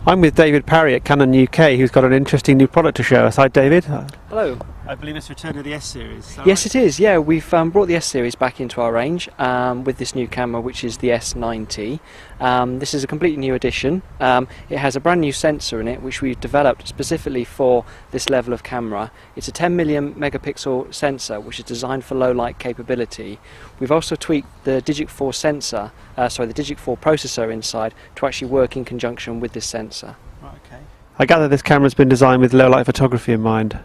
I'm with David Parry at Canon UK, who's got an interesting new product to show us. Hi David. Hello. I believe it's return of the S-Series. Yes, it is. Yeah, we've brought the S-Series back into our range with this new camera, which is the S90. This is a completely new edition. It has a brand new sensor in it, which we've developed specifically for this level of camera. It's a 10 million megapixel sensor, which is designed for low light capability. We've also tweaked the Digic 4 sensor, the Digic 4 processor inside to actually work in conjunction with this sensor. Right, okay. I gather this camera's been designed with low light photography in mind.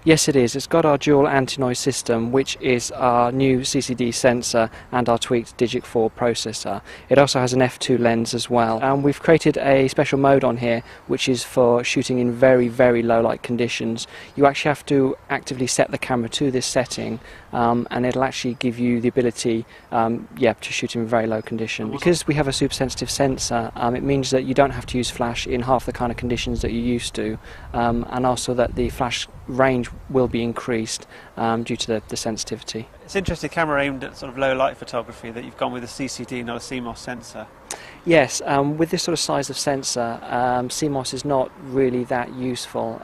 Yes, it is. It's got our dual anti-noise system, which is our new CCD sensor and our tweaked Digic 4 processor. It also has an f2 lens as well. And we've created a special mode on here, which is for shooting in very, very low light conditions. You actually have to actively set the camera to this setting, and it'll actually give you the ability to shoot in very low condition. Because we have a super sensitive sensor, it means that you don't have to use flash in half the kind of conditions that you used to, and also that the flash range will be increased due to the sensitivity. It's an interesting camera aimed at sort of low light photography that you've gone with a CCD, not a CMOS sensor. Yes, with this sort of size of sensor, CMOS is not really that useful.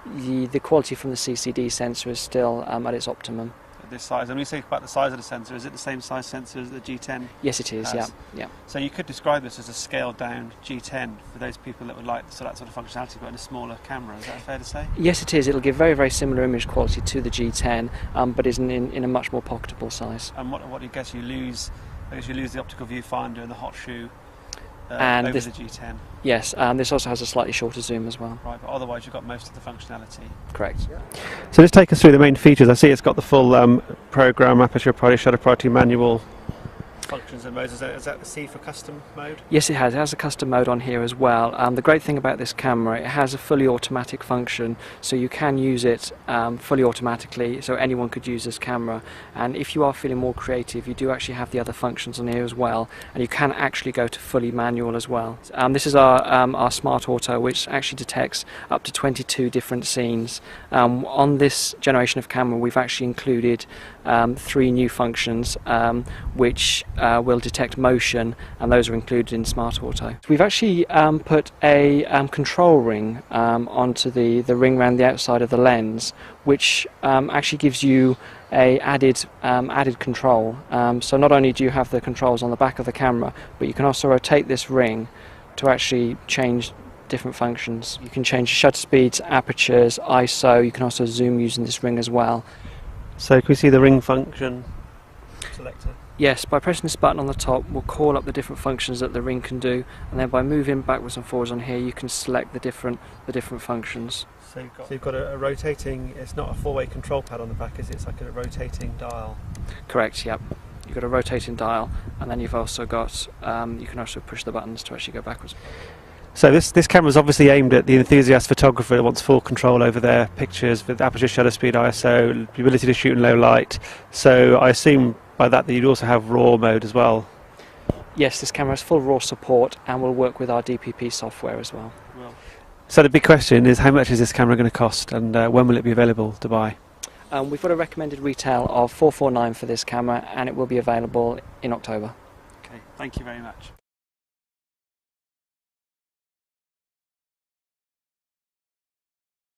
The quality from the CCD sensor is still at its optimum. This size, and when you say about the size of the sensor, is it the same size sensor as the G10? Yes, it is. Yeah. So you could describe this as a scaled down G10 for those people that would like that sort of functionality but in a smaller camera. Is that fair to say? Yes, it is. It'll give very, very similar image quality to the G10, but is in a much more pocketable size. And what do you guess you lose? I guess you lose the optical viewfinder and the hot shoe and over this, the G10. Yes, this also has a slightly shorter zoom as well. Right, but otherwise you've got most of the functionality. Correct. So just take us through the main features. I see it's got the full program, aperture priority, shutter priority, manual functions and modes. Is that the C for custom mode? Yes, it has. It has a custom mode on here as well. The great thing about this camera, it has a fully automatic function, so you can use it fully automatically, so anyone could use this camera. And if you are feeling more creative, you do actually have the other functions on here as well, and you can actually go to fully manual as well. This is our Smart Auto, which actually detects up to 22 different scenes. On this generation of camera, we've actually included 3 new functions, which will detect motion, and those are included in Smart Auto. We've actually put a control ring onto the ring around the outside of the lens, which actually gives you a added control. So not only do you have the controls on the back of the camera, but you can also rotate this ring to actually change different functions. You can change shutter speeds, apertures, ISO. You can also zoom using this ring as well. So can we see the ring function selector? Yes, by pressing this button on the top, we'll call up the different functions that the ring can do, and then by moving backwards and forwards on here, you can select the different functions. So you've got a rotating. It's not a 4-way control pad on the back, is it? It's like a rotating dial. Correct. Yep. You've got a rotating dial, and then you've also got. You can also push the buttons to actually go backwards. So this camera is obviously aimed at the enthusiast photographer that wants full control over their pictures with aperture, shutter speed, ISO, the ability to shoot in low light. So I assume by that you'd also have RAW mode as well. Yes, this camera has full RAW support and will work with our DPP software as well. So the big question is, how much is this camera going to cost, and when will it be available to buy? We've got a recommended retail of $449 for this camera, and it will be available in October. Okay, thank you very much.